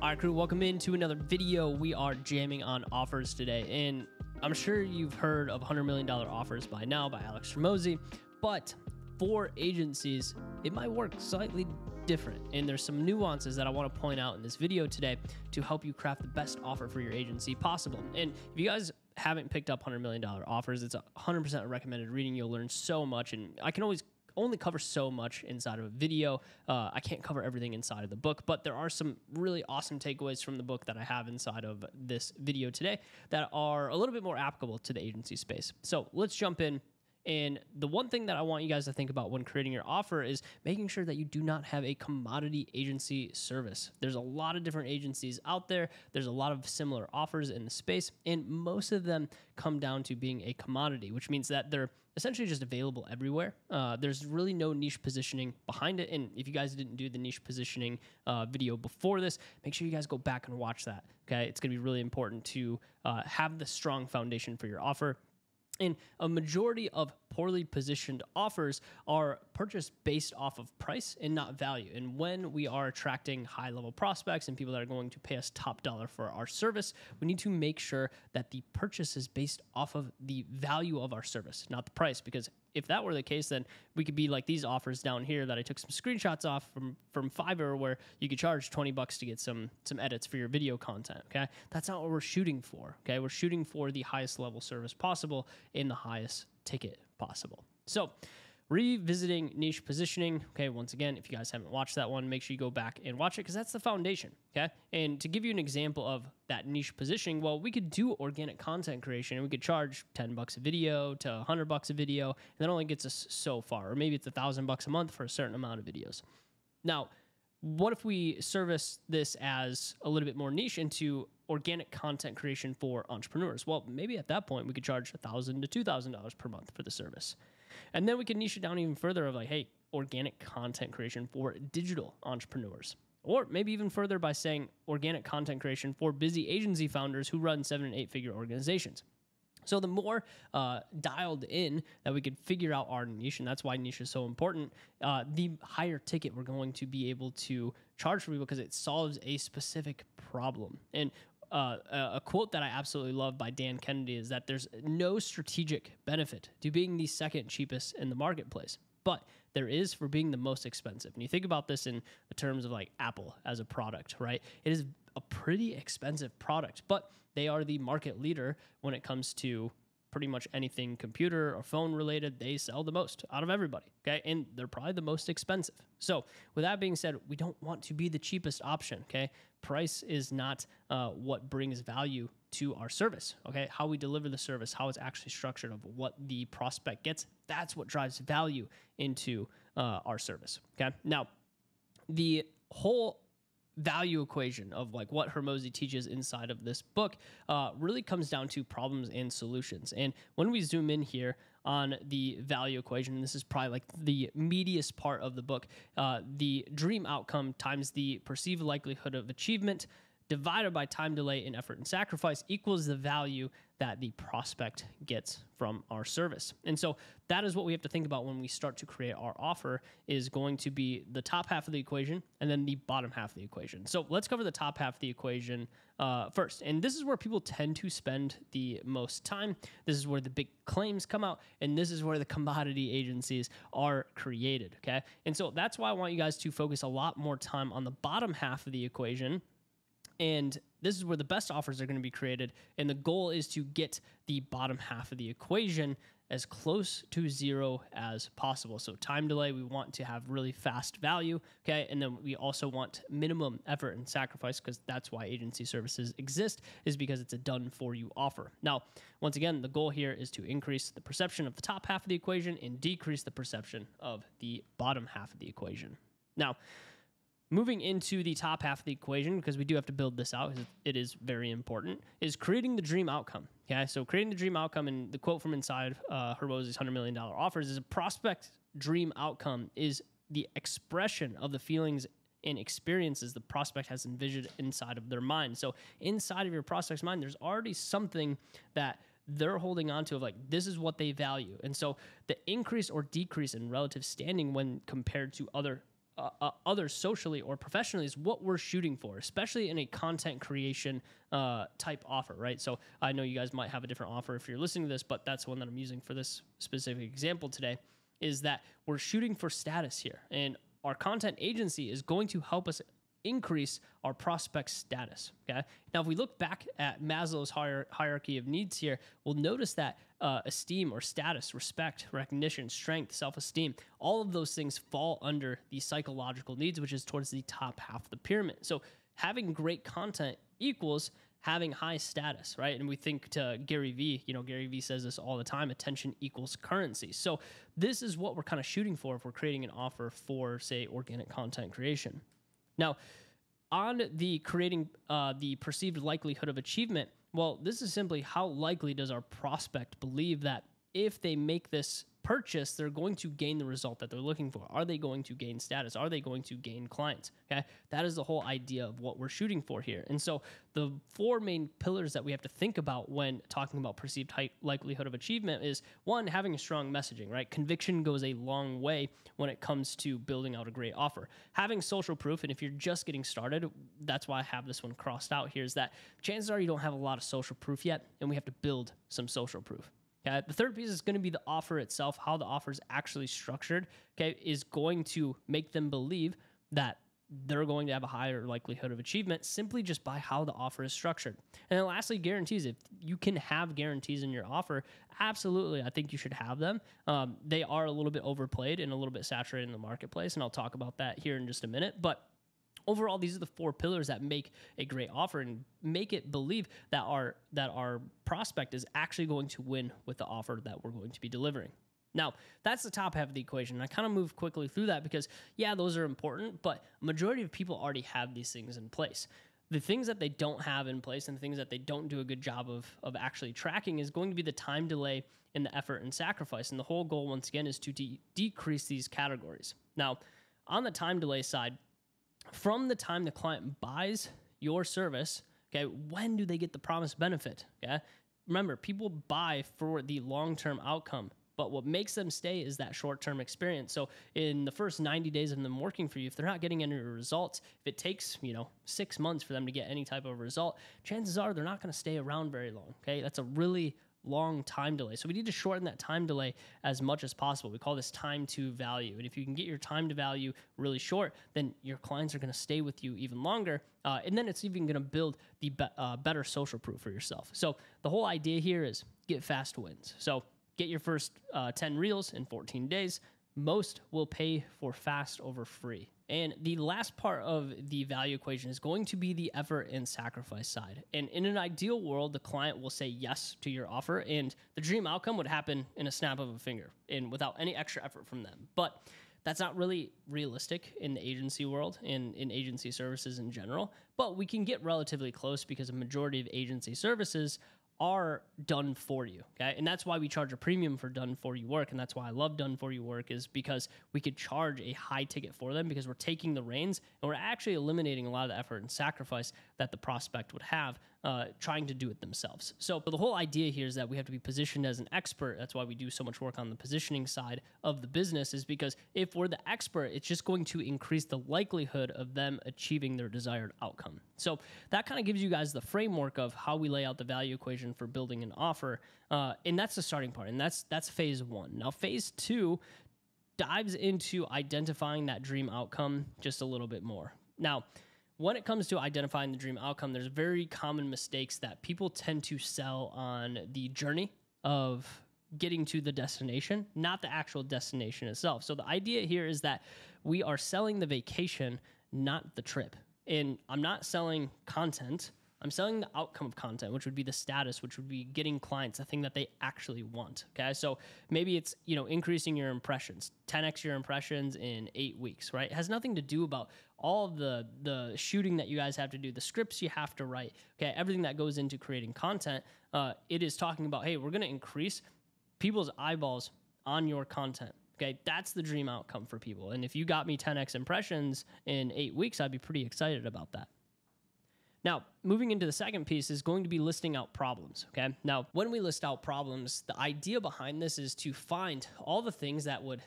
All right, crew, welcome into another video. We are jamming on offers today, and I'm sure you've heard of $100 million offers by now by Alex Hormozi, but for agencies, it might work slightly different, and there's some nuances that I want to point out in this video today to help you craft the best offer for your agency possible. And if you guys haven't picked up $100 million offers, it's 100% recommended reading. You'll learn so much, and I can always only cover so much inside of a video. I can't cover everything inside of the book, but there are some really awesome takeaways from the book that I have inside of this video today that are a little bit more applicable to the agency space. So let's jump in. And the one thing that I want you guys to think about when creating your offer is making sure that you do not have a commodity agency service. There's a lot of different agencies out there. There's a lot of similar offers in the space, and most of them come down to being a commodity, which means that they're essentially just available everywhere. There's really no niche positioning behind it. And if you guys didn't do the niche positioning video before this, make sure you guys go back and watch that. Okay, it's going to be really important to have the strong foundation for your offer. And a majority of poorly positioned offers are purchased based off of price and not value. And when we are attracting high-level prospects and people that are going to pay us top dollar for our service, we need to make sure that the purchase is based off of the value of our service, not the price. Because if that were the case, then we could be like these offers down here that I took some screenshots off from Fiverr, where you could charge $20 to get some edits for your video content. Okay, that's not what we're shooting for. Okay, we're shooting for the highest level service possible in the highest ticket possible. So revisiting niche positioning. Okay, once again, if you guys haven't watched that one, make sure you go back and watch it because that's the foundation. Okay, and to give you an example of that niche positioning, well, we could do organic content creation and we could charge $10 a video to $100 a video, and that only gets us so far. Or maybe it's $1,000 a month for a certain amount of videos. Now, what if we service this as a little bit more niche into organic content creation for entrepreneurs? Well, maybe at that point we could charge $1,000 to $2,000 per month for the service. And then we can niche it down even further of like, hey, organic content creation for digital entrepreneurs. Or maybe even further by saying organic content creation for busy agency founders who run 7- and 8-figure organizations. So the more dialed in that we could figure out our niche, and that's why niche is so important, the higher ticket we're going to be able to charge for people because it solves a specific problem. And a quote that I absolutely love by Dan Kennedy is that there's no strategic benefit to being the second cheapest in the marketplace, but there is for being the most expensive. And you think about this in the terms of like Apple as a product, right? It is a pretty expensive product, but they are the market leader when it comes to pretty much anything computer or phone related. They sell the most out of everybody, okay? And they're probably the most expensive. So with that being said, we don't want to be the cheapest option, okay? Price is not what brings value to our service, okay? How we deliver the service, how it's actually structured, of what the prospect gets, that's what drives value into our service, okay? Now, the whole value equation of like what Hormozi teaches inside of this book really comes down to problems and solutions. And when we zoom in here on the value equation, and this is probably like the meatiest part of the book, the dream outcome times the perceived likelihood of achievement divided by time delay and effort and sacrifice equals the value that the prospect gets from our service. And so that is what we have to think about when we start to create our offer, is going to be the top half of the equation and then the bottom half of the equation. So let's cover the top half of the equation first. And this is where people tend to spend the most time. This is where the big claims come out, and this is where the commodity agencies are created, okay? And so that's why I want you guys to focus a lot more time on the bottom half of the equation. And this is where the best offers are going to be created. And the goal is to get the bottom half of the equation as close to zero as possible. So time delay, we want to have really fast value, okay? And then we also want minimum effort and sacrifice, because that's why agency services exist, is because it's a done-for-you offer. Now, once again, the goal here is to increase the perception of the top half of the equation and decrease the perception of the bottom half of the equation. Now, moving into the top half of the equation, because we do have to build this out because it is very important, is creating the dream outcome. Okay, so creating the dream outcome, and the quote from inside Hormozi's $100 million offers is, a prospect dream outcome is the expression of the feelings and experiences the prospect has envisioned inside of their mind. So inside of your prospect's mind, there's already something that they're holding on to, of like, this is what they value. And so the increase or decrease in relative standing when compared to other others socially or professionally is what we're shooting for, especially in a content creation type offer, right? So I know you guys might have a different offer if you're listening to this, but that's one that I'm using for this specific example today, is that we're shooting for status here. And our content agency is going to help us increase our prospect status. Okay. Now, if we look back at Maslow's hierarchy of needs here, we'll notice that esteem or status, respect, recognition, strength, self-esteem, all of those things fall under the psychological needs, which is towards the top half of the pyramid. So having great content equals having high status, right? And we think to Gary Vee, Gary Vee says this all the time, attention equals currency. So this is what we're kind of shooting for if we're creating an offer for, say, organic content creation. Now, on the creating the perceived likelihood of achievement, well, this is simply how likely does our prospect believe that if they make this purchase, they're going to gain the result that they're looking for. Are they going to gain status? Are they going to gain clients? Okay, that is the whole idea of what we're shooting for here. And so the four main pillars that we have to think about when talking about perceived likelihood of achievement is, one, having a strong messaging, right? Conviction goes a long way when it comes to building out a great offer. Having social proof, and if you're just getting started, that's why I have this one crossed out here, is that chances are you don't have a lot of social proof yet, and we have to build some social proof. Okay. The third piece is going to be the offer itself. How the offer is actually structured, okay, is going to make them believe that they're going to have a higher likelihood of achievement simply just by how the offer is structured. And then lastly, guarantees. If you can have guarantees in your offer, absolutely, I think you should have them. They are a little bit overplayed and a little bit saturated in the marketplace, and I'll talk about that here in just a minute. But overall, these are the four pillars that make a great offer and make it believe that our prospect is actually going to win with the offer that we're going to be delivering. Now, that's the top half of the equation. And I kind of moved quickly through that because, yeah, those are important, but a majority of people already have these things in place. The things that they don't have in place and the things that they don't do a good job of actually tracking is going to be the time delay and the effort and sacrifice. And the whole goal, once again, is to decrease these categories. Now, on the time delay side, from the time the client buys your service, okay, when do they get the promised benefit? Okay, remember, people buy for the long-term outcome, but what makes them stay is that short-term experience. So in the first 90 days of them working for you, if they're not getting any results, if it takes 6 months for them to get any type of result, chances are they're not going to stay around very long. Okay, that's a really long time delay. So we need to shorten that time delay as much as possible. We call this time to value. And if you can get your time to value really short, then your clients are going to stay with you even longer. And then it's even going to build the better social proof for yourself. So the whole idea here is get fast wins. So get your first 10 reels in 14 days. Most will pay for fast over free. And the last part of the value equation is going to be the effort and sacrifice side. And in an ideal world, the client will say yes to your offer, and the dream outcome would happen in a snap of a finger and without any extra effort from them. But that's not really realistic in the agency world and in agency services in general. But we can get relatively close because a majority of agency services are done for you, okay? And that's why we charge a premium for done for you work, and that's why I love done for you work, is because we could charge a high ticket for them because we're taking the reins and we're actually eliminating a lot of the effort and sacrifice that the prospect would have trying to do it themselves. So the whole idea here is that we have to be positioned as an expert. That's why we do so much work on the positioning side of the business, is because if we're the expert, it's just going to increase the likelihood of them achieving their desired outcome. So that kind of gives you guys the framework of how we lay out the value equation for building an offer. And that's the starting part. And that's phase one. Now, phase two dives into identifying that dream outcome just a little bit more. Now, when it comes to identifying the dream outcome, there's very common mistakes that people tend to sell on the journey of getting to the destination, not the actual destination itself. So the idea here is that we are selling the vacation, not the trip. And I'm not selling content. I'm selling the outcome of content, which would be the status, which would be getting clients, the thing that they actually want. Okay, so maybe it's increasing your impressions, 10x your impressions in 8 weeks, right? It has nothing to do about all of the shooting that you guys have to do, the scripts you have to write. Okay, everything that goes into creating content. It is talking about, hey, we're going to increase people's eyeballs on your content. Okay, that's the dream outcome for people. And if you got me 10x impressions in 8 weeks, I'd be pretty excited about that. Now, moving into the second piece is going to be listing out problems, okay? Now, when we list out problems, the idea behind this is to find all the things that would,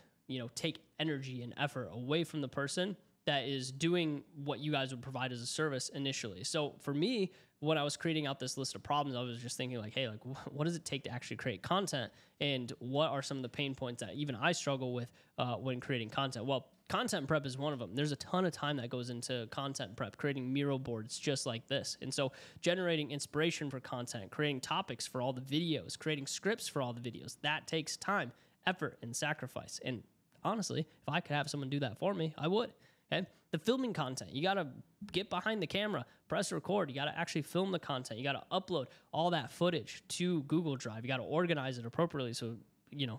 take energy and effort away from the person that is doing what you guys would provide as a service initially. So for me, when I was creating out this list of problems, I was just thinking like, hey, like what does it take to actually create content, and what are some of the pain points that even I struggle with when creating content? Well, content prep is one of them. There's a ton of time that goes into content prep, creating Miro boards just like this. And so generating inspiration for content, creating topics for all the videos, creating scripts for all the videos, that takes time, effort, and sacrifice. And honestly, if I could have someone do that for me, I would. Okay? The filming content, you got to get behind the camera, press record. You got to actually film the content. You got to upload all that footage to Google Drive. You got to organize it appropriately so,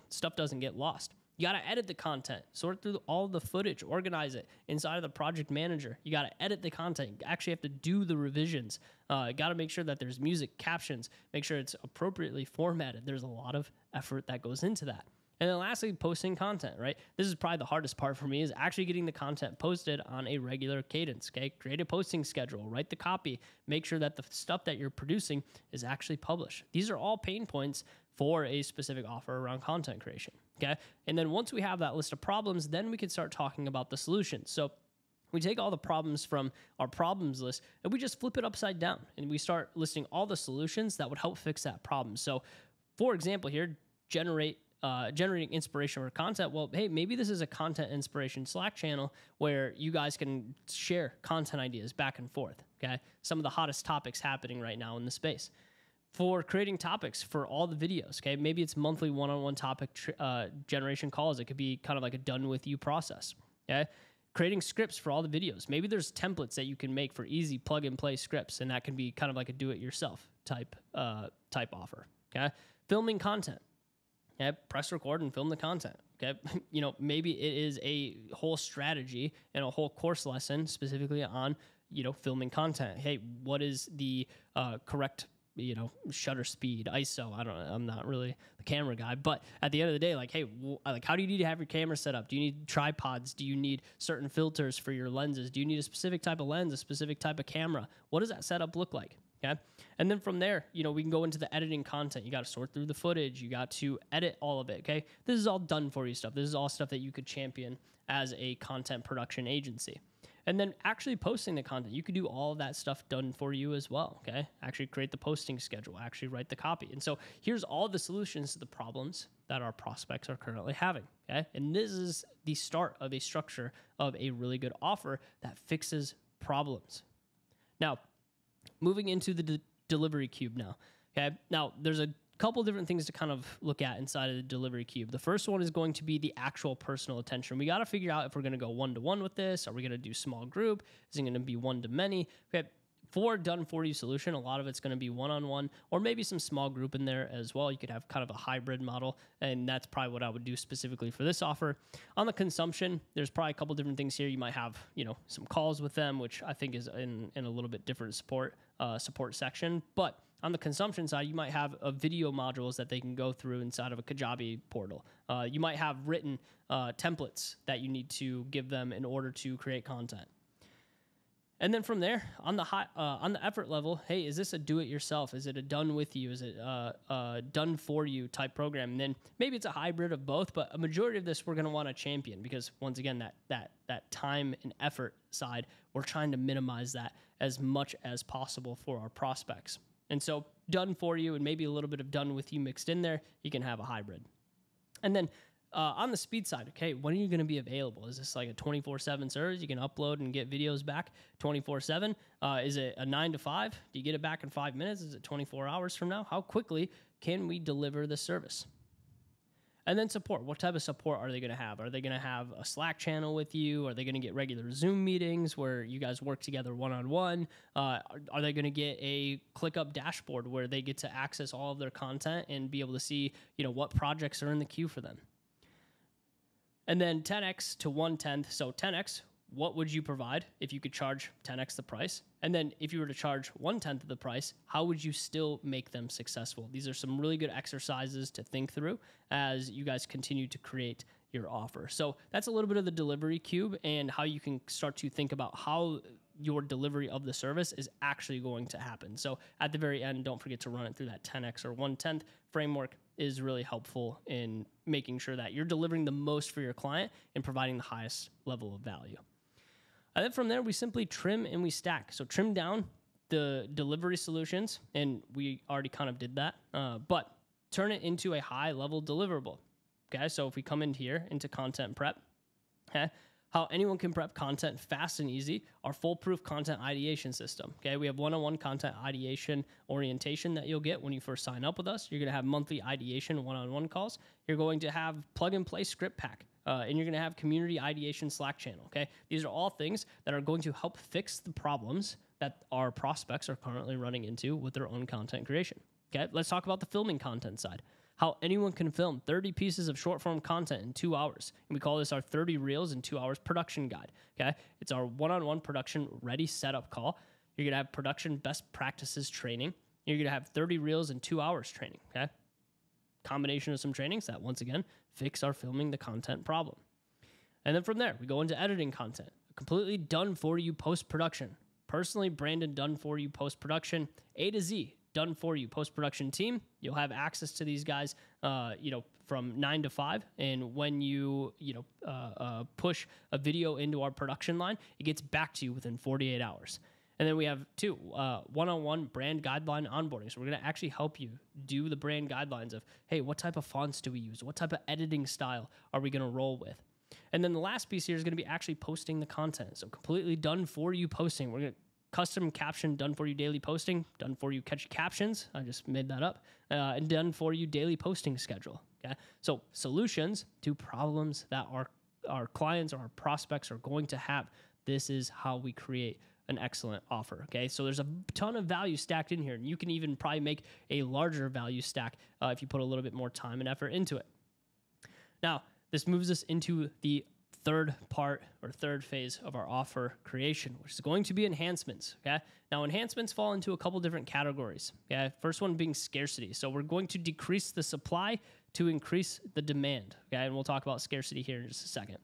stuff doesn't get lost. You got to edit the content, sort through all the footage, organize it inside of the project manager. You got to edit the content. You actually have to do the revisions. Got to make sure that there's music, captions, make sure it's appropriately formatted. There's a lot of effort that goes into that. And then lastly, posting content, right? This is probably the hardest part for me, is actually getting the content posted on a regular cadence, okay? Create a posting schedule, write the copy, make sure that the stuff that you're producing is actually published. These are all pain points for a specific offer around content creation, okay? And then once we have that list of problems, then we can start talking about the solutions. So we take all the problems from our problems list and we just flip it upside down, and we start listing all the solutions that would help fix that problem. So for example here, generating inspiration for content. Well, hey, maybe this is a content inspiration Slack channel where you guys can share content ideas back and forth, okay? Some of the hottest topics happening right now in the space. For creating topics for all the videos, okay? Maybe it's monthly one-on-one topic generation calls. It could be kind of like a done with you process, okay? Creating scripts for all the videos. Maybe there's templates that you can make for easy plug and play scripts, and that can be kind of like a do-it-yourself type offer, okay? Filming content. Okay, press record and film the content. Okay, maybe it is a whole strategy and a whole course lesson specifically on filming content. Hey, what is the correct shutter speed, ISO? I don't know. I'm not really the camera guy, but at the end of the day, like, hey, how do you need to have your camera set up? Do you need tripods? Do you need certain filters for your lenses? Do you need a specific type of lens, a specific type of camera? What does that setup look like? Okay. And then from there, we can go into the editing content. You got to sort through the footage. You got to edit all of it. Okay. This is all done for you stuff. This is all stuff that you could champion as a content production agency. And then actually posting the content, you could do all of that stuff done for you as well. Okay. Actually create the posting schedule, actually write the copy. And so here's all the solutions to the problems that our prospects are currently having. Okay. And this is the start of a structure of a really good offer that fixes problems. Now, moving into the delivery cube now. Okay. Now, there's a couple different things to kind of look at inside of the delivery cube. The first one is going to be the actual personal attention. We got to figure out if we're going to go one-to-one with this. Are we going to do small group? Is it going to be one-to-many? Okay. For done-for-you solution, a lot of it's going to be one-on-one, or maybe some small group in there as well. You could have kind of a hybrid model, and that's probably what I would do specifically for this offer. On the consumption, there's probably a couple different things here. You might have, some calls with them, which I think is in a little bit different support section. But on the consumption side, you might have video modules that they can go through inside of a Kajabi portal. You might have written templates that you need to give them in order to create content. And then from there, on the effort level, hey, is this a do-it-yourself? Is it a done with you? Is it a done for you type program? And then maybe it's a hybrid of both, but a majority of this we're going to want to champion, because once again, that time and effort side, we're trying to minimize that as much as possible for our prospects. And so done for you and maybe a little bit of done with you mixed in there, you can have a hybrid. And then on the speed side, okay, when are you going to be available? Is this like a 24/7 service? You can upload and get videos back 24/7. Is it a 9 to 5? Do you get it back in 5 minutes? Is it 24 hours from now? How quickly can we deliver the service? And then support. What type of support are they going to have? Are they going to have a Slack channel with you? Are they going to get regular Zoom meetings where you guys work together one-on-one? Are they going to get a ClickUp dashboard where they get to access all of their content and be able to see, what projects are in the queue for them? And then 10x to 1/10. So 10x, what would you provide if you could charge 10x the price? And then if you were to charge 1/10 of the price, how would you still make them successful? These are some really good exercises to think through as you guys continue to create your offer. So that's a little bit of the delivery cube and how you can start to think about how your delivery of the service is actually going to happen. So at the very end, don't forget to run it through that 10x or 1/10 framework. Is really helpful in making sure that you're delivering the most for your client and providing the highest level of value. And then from there, we simply trim and we stack. So trim down the delivery solutions, and we already kind of did that, but turn it into a high-level deliverable. Okay, so if we come in here into content prep, okay, how anyone can prep content fast and easy, our foolproof content ideation system. Okay, we have one-on-one content ideation orientation that you'll get when you first sign up with us. You're going to have monthly ideation one-on-one calls. You're going to have plug-and-play script pack, and you're going to have community ideation Slack channel. Okay, these are all things that are going to help fix the problems that our prospects are currently running into with their own content creation. Okay, let's talk about the filming content side. How anyone can film 30 pieces of short form content in 2 hours. And we call this our 30 reels in 2 hours production guide. Okay. It's our one-on-one production ready setup call. You're going to have production best practices training. You're going to have 30 reels in 2 hours training. Okay. Combination of some trainings that once again fix our filming the content problem. And then from there, we go into editing content, completely done for you post-production, personally branded done for you post-production, A to Z. Done for you post-production team. You'll have access to these guys, from 9 to 5. And when you push a video into our production line, it gets back to you within 48 hours. And then we have 2 one-on-one brand guideline onboarding. So we're going to actually help you do the brand guidelines of, hey, what type of fonts do we use? What type of editing style are we going to roll with? And then the last piece here is going to be actually posting the content. So completely done for you posting. We're going to custom caption, done for you daily posting, done for you catchy captions. I just made that up. And done for you daily posting schedule. Okay. So solutions to problems that our clients or our prospects are going to have. This is how we create an excellent offer. Okay. So there's a ton of value stacked in here, and you can even probably make a larger value stack if you put a little bit more time and effort into it. Now, this moves us into the third part or third phase of our offer creation, which is going to be enhancements. Okay. Now, enhancements fall into a couple different categories. Okay. First one being scarcity. So we're going to decrease the supply to increase the demand. Okay. And we'll talk about scarcity here in just a second.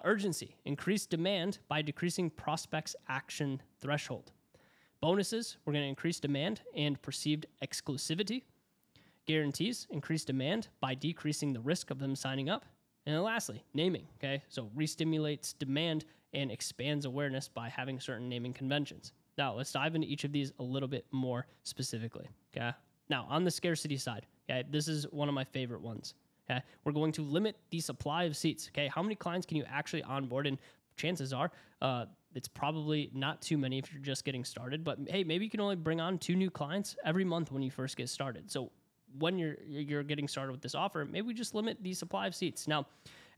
Urgency, increase demand by decreasing prospects' action threshold. Bonuses, we're going to increase demand and perceived exclusivity. Guarantees, increase demand by decreasing the risk of them signing up. And then lastly, naming, okay? So re-stimulates demand and expands awareness by having certain naming conventions. Now, let's dive into each of these a little bit more specifically, okay? Now, on the scarcity side, okay, this is one of my favorite ones, okay? We're going to limit the supply of seats, okay? How many clients can you actually onboard? And chances are it's probably not too many if you're just getting started, but hey, maybe you can only bring on 2 new clients every month when you first get started. So when you're getting started with this offer, maybe we just limit the supply of seats. Now,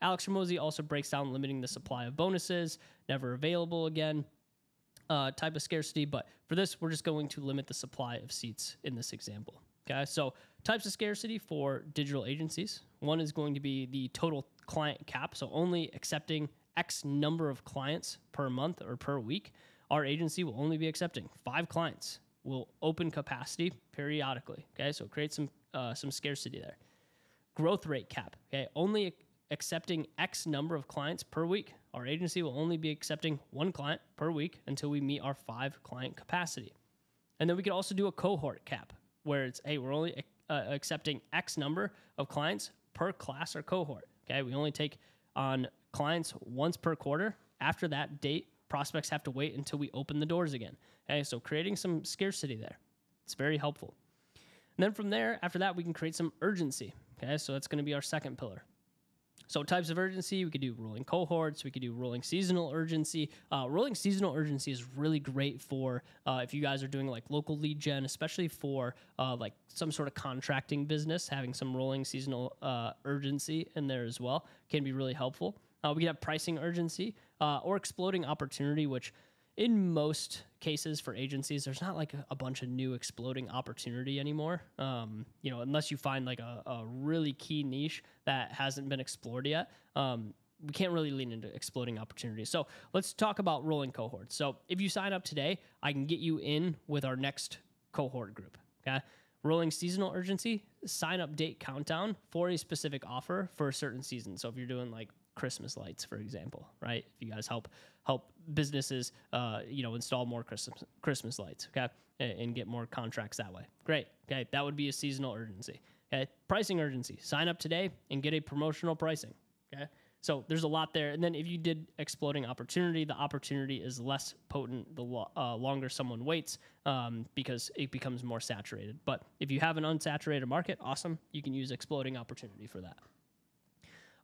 Alex Hormozi also breaks down limiting the supply of bonuses, never available again, type of scarcity. But for this, we're just going to limit the supply of seats in this example. Okay, so types of scarcity for digital agencies. One is going to be the total client cap, so only accepting X number of clients per month or per week. Our agency will only be accepting 5 clients. Will open capacity periodically. Okay, so create some scarcity there. Growth rate cap. Okay, only accepting X number of clients per week. Our agency will only be accepting 1 client per week until we meet our 5 client capacity. And then we could also do a cohort cap, where it's, hey, we're only accepting X number of clients per class or cohort. Okay, we only take on clients once per quarter. After that date, prospects have to wait until we open the doors again. Okay, so creating some scarcity there. It's very helpful. And then from there, after that, we can create some urgency. Okay, so that's going to be our second pillar. So types of urgency, we could do rolling cohorts, we could do rolling seasonal urgency. Rolling seasonal urgency is really great for if you guys are doing like local lead gen, especially for like some sort of contracting business, having some rolling seasonal urgency in there as well can be really helpful. We can have pricing urgency or exploding opportunity, which in most cases for agencies, there's not like a bunch of new exploding opportunity anymore. Unless you find like a really key niche that hasn't been explored yet. We can't really lean into exploding opportunities. So let's talk about rolling cohorts. So if you sign up today, I can get you in with our next cohort group. Okay. Rolling seasonal urgency, sign up date countdown for a specific offer for a certain season. So if you're doing like Christmas lights, for example, right? If you guys help businesses, install more Christmas lights, okay, and get more contracts that way. Great, okay, that would be a seasonal urgency. Okay, pricing urgency. Sign up today and get a promotional pricing. Okay, So there's a lot there. And then if you did exploding opportunity, the opportunity is less potent the longer someone waits, because it becomes more saturated. But if you have an unsaturated market, awesome. You can use exploding opportunity for that.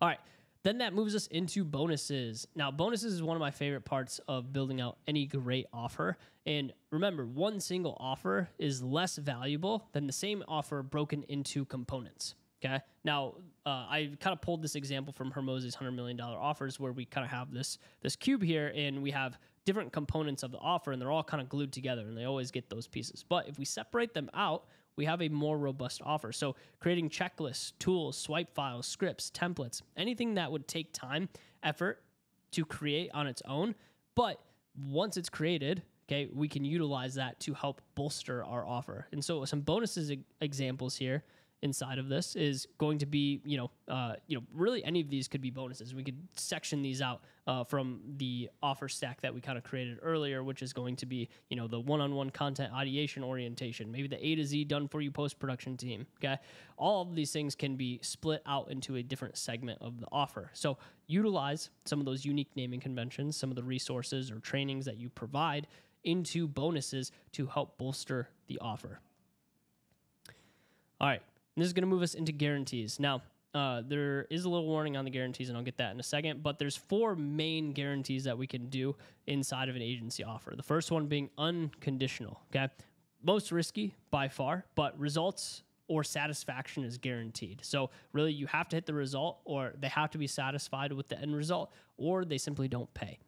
All right. Then that moves us into bonuses. Now, bonuses is one of my favorite parts of building out any great offer. And remember, one single offer is less valuable than the same offer broken into components. Okay. Now, I kind of pulled this example from Hormozi's $100 million offers, where we kind of have this cube here, and we have different components of the offer, and they're all kind of glued together, and they always get those pieces. But if we separate them out, we have a more robust offer. So creating checklists, tools, swipe files, scripts, templates, anything that would take time, effort to create on its own. But once it's created, okay, we can utilize that to help bolster our offer. And so some bonuses examples here inside of this is going to be, really any of these could be bonuses. We could section these out from the offer stack that we kind of created earlier, which is going to be, the one-on-one content ideation orientation, maybe the A to Z done for you post-production team. Okay. All of these things can be split out into a different segment of the offer. So utilize some of those unique naming conventions, some of the resources or trainings that you provide into bonuses to help bolster the offer. All right. And this is going to move us into guarantees. Now, there is a little warning on the guarantees, and I'll get that in a second, but there's 4 main guarantees that we can do inside of an agency offer. The first one being unconditional, okay? Most risky by far, but results or satisfaction is guaranteed. So really, you have to hit the result, or they have to be satisfied with the end result, or they simply don't pay.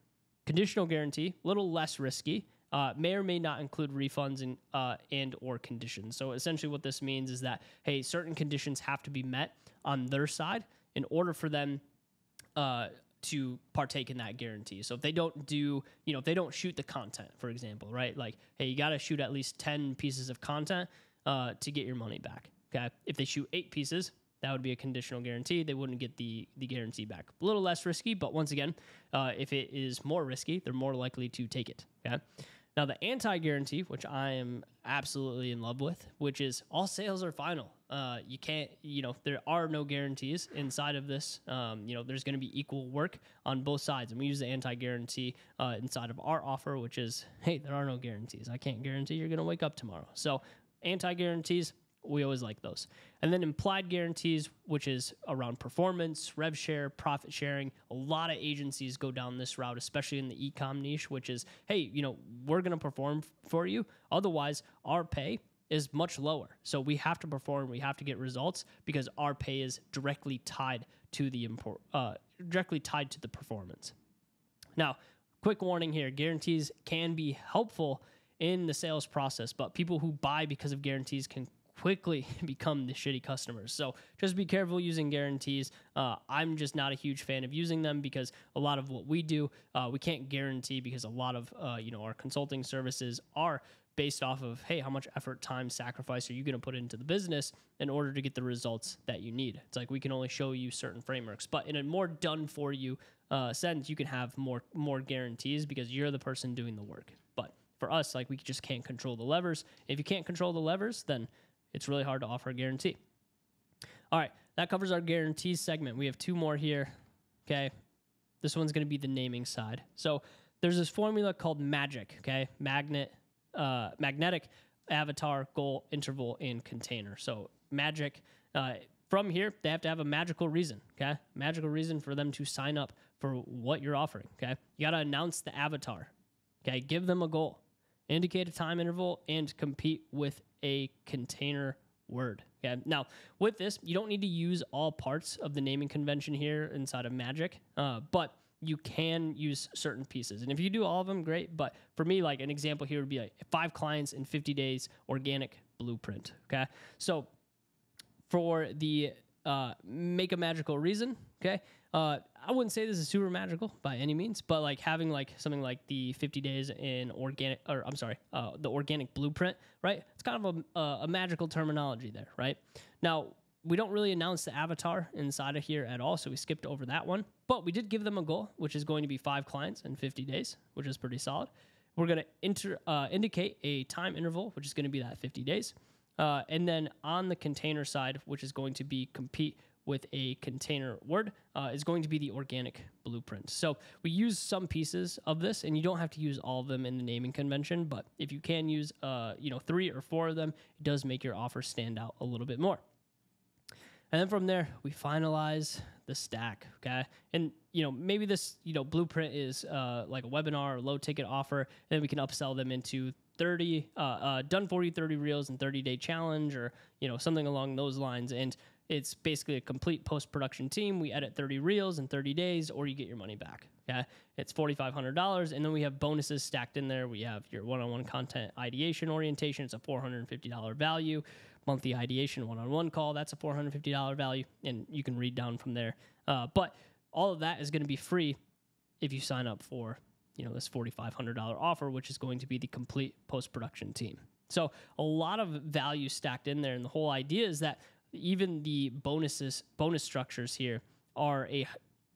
Conditional guarantee, a little less risky, may or may not include refunds and or conditions. So essentially what this means is that, hey, certain conditions have to be met on their side in order for them to partake in that guarantee. So if they don't do, if they don't shoot the content, for example, right? Like, hey, you got to shoot at least 10 pieces of content to get your money back. Okay. If they shoot 8 pieces, that would be a conditional guarantee. They wouldn't get the guarantee back. A little less risky, but once again, if it is more risky, they're more likely to take it. Okay. Now, the anti-guarantee, which I am absolutely in love with, which is all sales are final. You can't, there are no guarantees inside of this. There's going to be equal work on both sides. And we use the anti-guarantee inside of our offer, which is, hey, there are no guarantees. I can't guarantee you're going to wake up tomorrow. So anti-guarantees, we always like those. And then implied guarantees, which is around performance, rev share, profit sharing. A lot of agencies go down this route, especially in the e-com niche, which is, hey, we're going to perform for you. Otherwise, our pay is much lower. So we have to perform, we have to get results because our pay is directly tied to the performance. Now, quick warning here, guarantees can be helpful in the sales process, but people who buy because of guarantees can quickly become the shitty customers. So just be careful using guarantees. I'm just not a huge fan of using them because a lot of what we do, we can't guarantee because a lot of, our consulting services are based off of, hey, how much effort, time, sacrifice are you going to put into the business in order to get the results that you need? It's like we can only show you certain frameworks, but in a more done for you sense, you can have more guarantees because you're the person doing the work. But for us, like we just can't control the levers. If you can't control the levers, then it's really hard to offer a guarantee. All right, that covers our guarantees segment. We have 2 more here, okay? This one's going to be the naming side. So there's this formula called MAGIC, okay? Magnetic, avatar, goal, interval, and container. So MAGIC, from here, they have to have a magical reason, okay? Magical reason for them to sign up for what you're offering, okay? You got to announce the avatar, okay? Give them a goal, indicate a time interval, and compete with a container word. Okay. Now, with this, you don't need to use all parts of the naming convention here inside of MAGIC, but you can use certain pieces. And if you do all of them, great. But for me, like an example here would be like 5 clients in 50 days organic blueprint. Okay. So for the make a magical reason, okay, I wouldn't say this is super magical by any means, but like having like something like the 50 days in organic, the organic blueprint, right? It's kind of a magical terminology there, right? Now, we don't really announce the avatar inside of here at all, so we skipped over that one, but we did give them a goal, which is going to be 5 clients in 50 days, which is pretty solid. We're going to indicate a time interval, which is going to be that 50 days. And then on the container side, which is going to be compete with a container word is going to be the organic blueprint. So we use some pieces of this, and you don't have to use all of them in the naming convention, but if you can use 3 or 4 of them, it does make your offer stand out a little bit more. And then from there, we finalize the stack, okay? And, maybe this, blueprint is like a webinar or low ticket offer, and then we can upsell them into 30, done for you 30 reels and 30-day challenge, or, something along those lines. And it's basically a complete post-production team. We edit 30 reels in 30 days, or you get your money back, okay? It's $4,500, and then we have bonuses stacked in there. We have your one-on-one content ideation orientation. It's a $450 value. Monthly ideation one-on-one call, that's a $450 value, and you can read down from there. But all of that is going to be free if you sign up for this $4,500 offer, which is going to be the complete post-production team. So a lot of value stacked in there, and the whole idea is that even the bonus structures here are a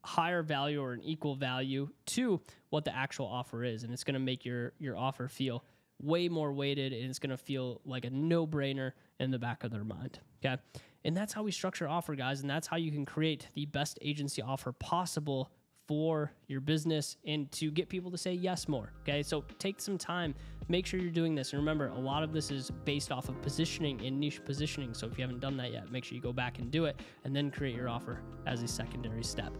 higher value or an equal value to what the actual offer is, and it's going to make your offer feel way more weighted, and it's going to feel like a no-brainer in the back of their mind, okay? And that's how we structure offer, guys, and that's how you can create the best agency offer possible for your business and to get people to say yes more, okay? So take some time, make sure you're doing this. And remember, a lot of this is based off of positioning and niche positioning. So if you haven't done that yet, make sure you go back and do it, and then create your offer as a secondary step.